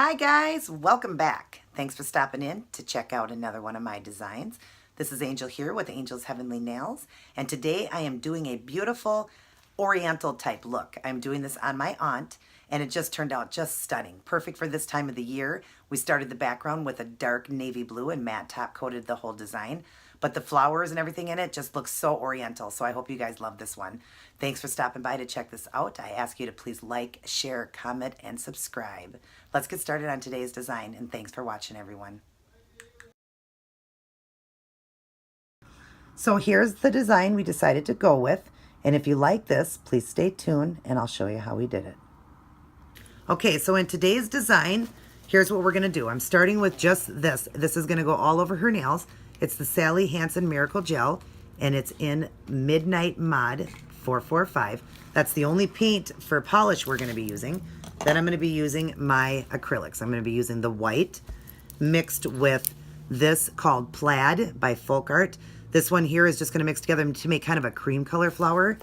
Hi guys, welcome back. Thanks for stopping in to check out another one of my designs. This is Angel here with Angel's Heavenly Nails, and today I am doing a beautiful oriental type look. I'm doing this on my aunt, and it just turned out just stunning. Perfect for this time of the year. We started the background with a dark navy blue and matte top coated the whole design, but the flowers and everything in it just looks so oriental, so I hope you guys love this one. Thanks for stopping by to check this out. I ask you to please like, share, comment, and subscribe. Let's get started on today's design, and thanks for watching, everyone. So here's the design we decided to go with, and if you like this, please stay tuned, and I'll show you how we did it. Okay, so in today's design, here's what we're gonna do. I'm starting with just this. This is gonna go all over her nails. It's the Sally Hansen Miracle Gel, and it's in Midnight Mod 445. That's the only paint for polish we're gonna be using. Then I'm gonna be using my acrylics. I'm gonna be using the white mixed with this called Plaid by Folk Art. This one here is just gonna mix together to make kind of a cream color flower.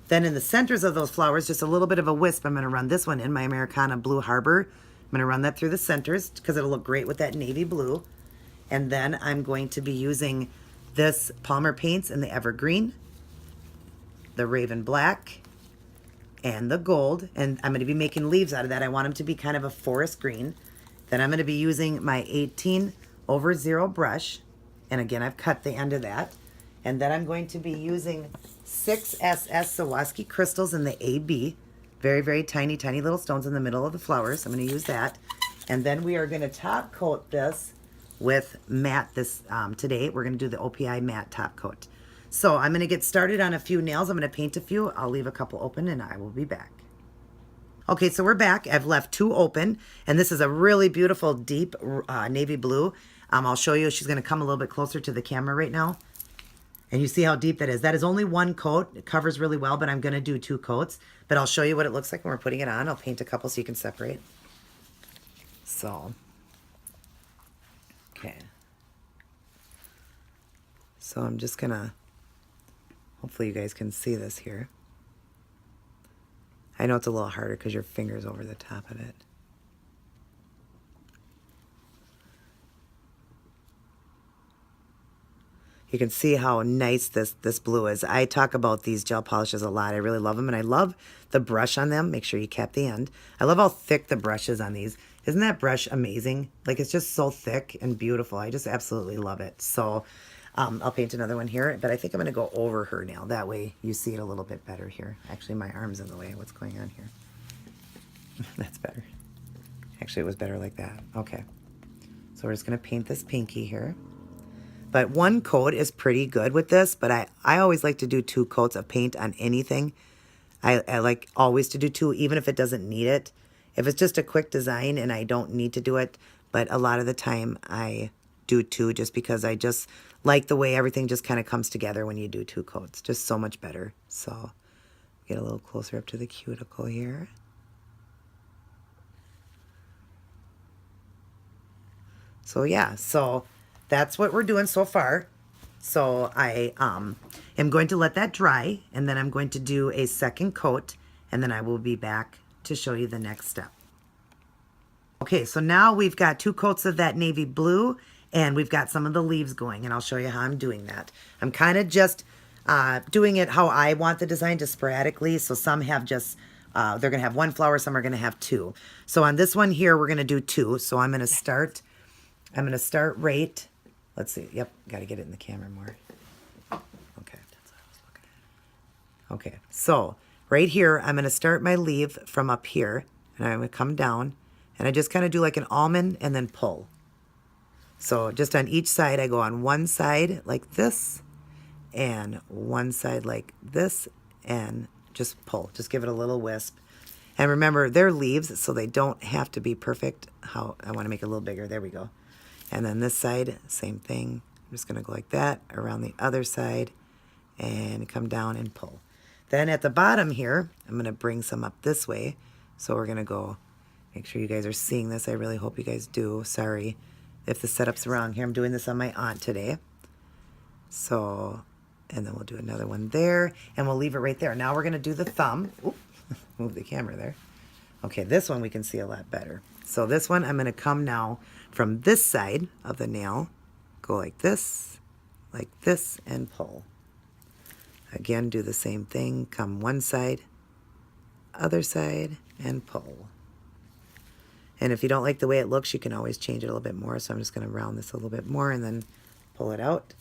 Then in the centers of those flowers, just a little bit of a wisp, I'm gonna run this one in my Americana Blue Harbor. I'm gonna run that through the centers because it'll look great with that navy blue. And then I'm going to be using this Palmer Paints in the Evergreen, the Raven Black, and the gold. And I'm gonna be making leaves out of that. I want them to be kind of a forest green. Then I'm gonna be using my 18/0 brush. And again, I've cut the end of that. And then I'm going to be using 6SS Swarovski crystals in the AB. Very, very tiny, tiny little stones in the middle of the flowers. I'm gonna use that. And then we are gonna top coat this with matte today. We're gonna do the OPI matte top coat. So I'm gonna get started on a few nails. I'm gonna paint a few. I'll leave a couple open and I will be back. Okay, so we're back. I've left two open, and this is a really beautiful deep navy blue. I'll show you. She's gonna come a little bit closer to the camera right now. And you see how deep that is. That is only one coat. It covers really well, but I'm gonna do two coats. But I'll show you what it looks like when we're putting it on. I'll paint a couple so you can separate. So, okay. So I'm just gonna, hopefully you guys can see this here. I know it's a little harder because your finger's over the top of it. You can see how nice this blue is. I talk about these gel polishes a lot. I really love them, and I love the brush on them. Make sure you cap the end. I love how thick the brush is on these. Isn't that brush amazing? Like, it's just so thick and beautiful. I just absolutely love it. So I'll paint another one here, but I think I'm going to go over her nail. That way you see it a little bit better here. Actually, my arm's in the way. What's going on here? That's better. Actually, it was better like that. Okay. So we're just going to paint this pinky here. But one coat is pretty good with this, but I always like to do two coats of paint on anything. I like always to do two, even if it doesn't need it. If it's just a quick design and I don't need to do it, but a lot of the time I do two just because I just like the way everything just kind of comes together when you do two coats. Just so much better. So get a little closer up to the cuticle here. So yeah, so that's what we're doing so far. So I am going to let that dry, and then I'm going to do a second coat, and then I will be back to show you the next step. Okay, so now we've got two coats of that navy blue, and we've got some of the leaves going, and I'll show you how I'm doing that. I'm kind of just doing it how I want the design, just sporadically. So some have just, they're going to have one flower, some are going to have two. So on this one here, we're going to do two. So I'm going to start right. Let's see. Yep, got to get it in the camera more. Okay. That's what I was looking at. Okay, so right here, I'm going to start my leaf from up here, and I'm going to come down, and I just kind of do like an almond and then pull. So just on each side, I go on one side like this, and one side like this, and just pull. Just give it a little wisp. And remember, they're leaves, so they don't have to be perfect. How I want to make it a little bigger. There we go. And then this side, same thing. I'm just going to go like that around the other side and come down and pull. Then at the bottom here, I'm going to bring some up this way. So we're going to go, make sure you guys are seeing this. I really hope you guys do. Sorry if the setup's wrong here. I'm doing this on my aunt today. So, and then we'll do another one there, and we'll leave it right there. Now we're going to do the thumb. Oop, move the camera there. Okay, this one we can see a lot better. So this one, I'm going to come now from this side of the nail, go like this, and pull. Again, do the same thing, come one side, other side, and pull. And if you don't like the way it looks, you can always change it a little bit more. So I'm just going to round this a little bit more and then pull it out.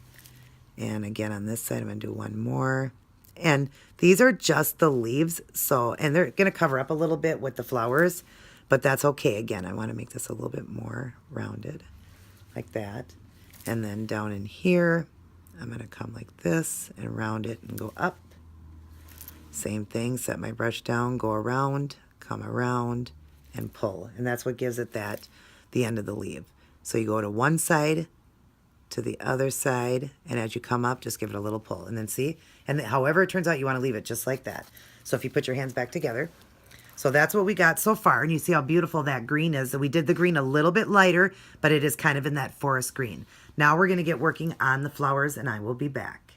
And again, on this side, I'm going to do one more. And these are just the leaves. So, and they're going to cover up a little bit with the flowers, but that's okay. Again, I want to make this a little bit more rounded like that. And then down in here, I'm going to come like this and round it and go up. Same thing, set my brush down, go around, come around, and pull. And that's what gives it that, the end of the leaf. So you go to one side, to the other side, and as you come up, just give it a little pull. And then see, and however it turns out, you want to leave it just like that. So if you put your hands back together. So that's what we got so far. And you see how beautiful that green is. So we did the green a little bit lighter, but it is kind of in that forest green. Now we're going to get working on the flowers, and I will be back.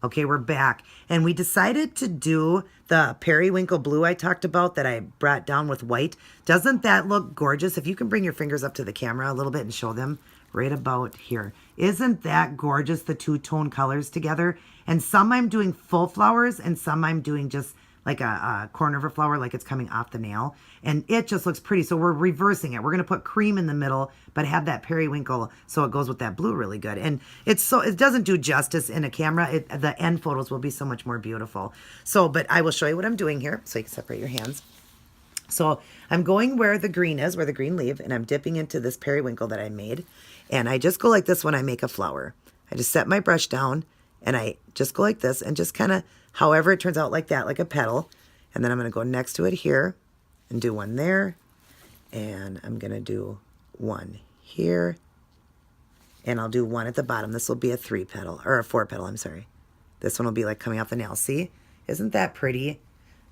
Okay, we're back. And we decided to do the periwinkle blue I talked about that I brought down with white. Doesn't that look gorgeous? If you can bring your fingers up to the camera a little bit and show them right about here. Isn't that gorgeous, the two-tone colors together? And some I'm doing full flowers, and some I'm doing just like a corner of a flower, like it's coming off the nail. And it just looks pretty. So we're reversing it. We're going to put cream in the middle, but have that periwinkle so it goes with that blue really good. And it doesn't do justice in a camera. The end photos will be so much more beautiful. So, but I will show you what I'm doing here so you can separate your hands. So I'm going where the green is, where the green leaf, and I'm dipping into this periwinkle that I made. And I just go like this when I make a flower. I just set my brush down, and I just go like this, and just kind of, however it turns out like that, like a petal. And then I'm going to go next to it here and do one there. And I'm going to do one here. And I'll do one at the bottom. This will be a 3-petal, or a 4-petal, I'm sorry. This one will be like coming off the nail. See? Isn't that pretty?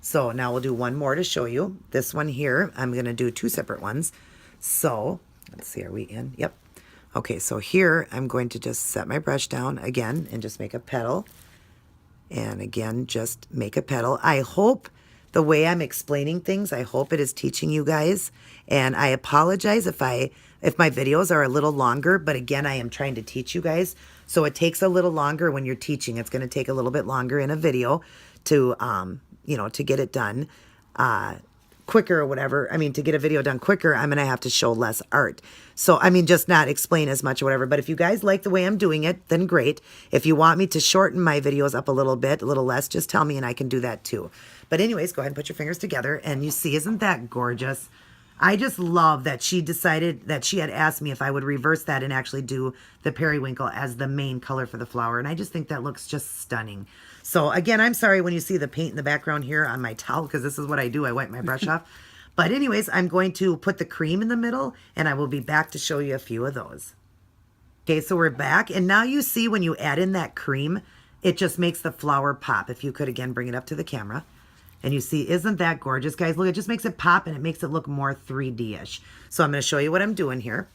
So now we'll do one more to show you. This one here, I'm going to do 2 separate ones. So let's see, are we in? Yep. Okay, so here I'm going to just set my brush down again and just make a petal. And again, just make a petal. I hope the way I'm explaining things, I hope it is teaching you guys. And I apologize if my videos are a little longer, but again, I am trying to teach you guys. So it takes a little longer when you're teaching. It's going to take a little bit longer in a video to, to get it done quicker or whatever. I mean, to get a video done quicker, I'm going to have to show less art. So, I mean, just not explain as much or whatever. But if you guys like the way I'm doing it, then great. If you want me to shorten my videos up a little bit, a little less, just tell me and I can do that too. But anyways, go ahead and put your fingers together. And you see, isn't that gorgeous? I just love that she decided that she had asked me if I would reverse that and actually do the periwinkle as the main color for the flower. And I just think that looks just stunning. So again, I'm sorry when you see the paint in the background here on my towel, because this is what I do. I wipe my brush off. But anyways, I'm going to put the cream in the middle, and I will be back to show you a few of those. Okay, so we're back. And now you see when you add in that cream, it just makes the flower pop. If you could, again, bring it up to the camera. And you see, isn't that gorgeous, guys? Look, it just makes it pop, and it makes it look more 3D-ish. So I'm going to show you what I'm doing here.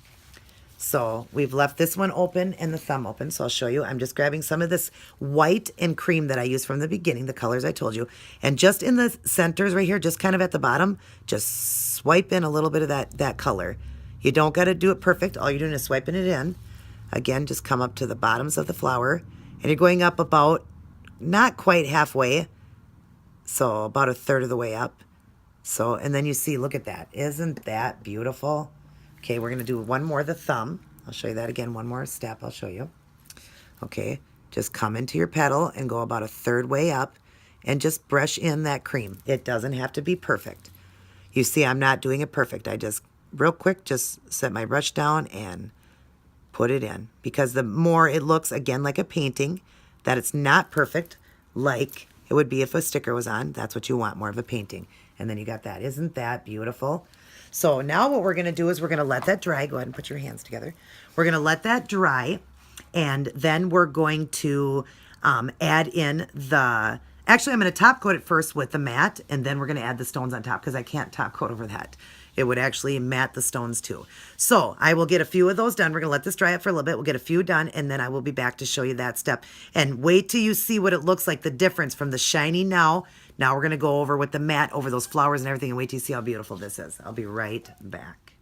So we've left this one open and the thumb open. So I'll show you. I'm just grabbing some of this white and cream that I used from the beginning, the colors I told you. And just in the centers right here, just kind of at the bottom, just swipe in a little bit of that color. You don't got to do it perfect. All you're doing is swiping it in. Again, just come up to the bottoms of the flower. And you're going up about, not quite halfway, so about 1/3 of the way up. So, and then you see, look at that. Isn't that beautiful? Okay, we're going to do one more, the thumb. I'll show you that again. One more step I'll show you. Okay, just come into your petal and go about 1/3 way up and just brush in that cream. It doesn't have to be perfect. You see, I'm not doing it perfect. I just, real quick, just set my brush down and put it in. Because the more it looks, again, like a painting, that it's not perfect, like it would be if a sticker was on. That's what you want, more of a painting. And then you got that. Isn't that beautiful? So now what we're going to do is we're going to let that dry. Go ahead and put your hands together. We're going to let that dry. And then we're going to add in the... Actually, I'm going to top coat it first with the matte. And then we're going to add the stones on top because I can't top coat over that. it would actually matte the stones too. So I will get a few of those done. We're going to let this dry up for a little bit. We'll get a few done, and then I will be back to show you that step. And wait till you see what it looks like, the difference from the shiny now. Now we're going to go over with the matte over those flowers and everything, and wait till you see how beautiful this is. I'll be right back.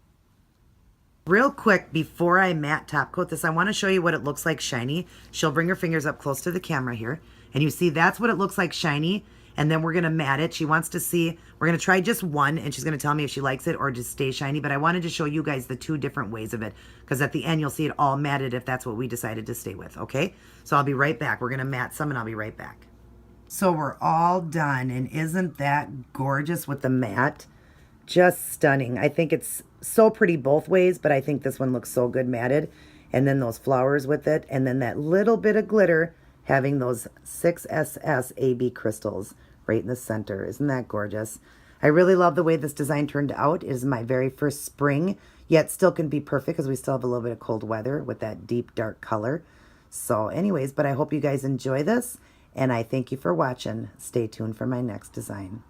Real quick, before I matte top coat this, I want to show you what it looks like shiny. She'll bring her fingers up close to the camera here. And you see, that's what it looks like shiny. And then we're going to matte it. She wants to see, we're going to try just one, and she's going to tell me if she likes it or just stay shiny. But I wanted to show you guys the two different ways of it, because at the end, you'll see it all matted if that's what we decided to stay with, okay? So I'll be right back. We're going to matte some, and I'll be right back. So we're all done, and isn't that gorgeous with the matte? Just stunning. I think it's so pretty both ways, but I think this one looks so good matted. And then those flowers with it, and then that little bit of glitter having those 6SS AB crystals right in the center. Isn't that gorgeous? I really love the way this design turned out. It is my very first spring, yet still can be perfect because we still have a little bit of cold weather with that deep dark color. So anyways, but I hope you guys enjoy this, and I thank you for watching. Stay tuned for my next design.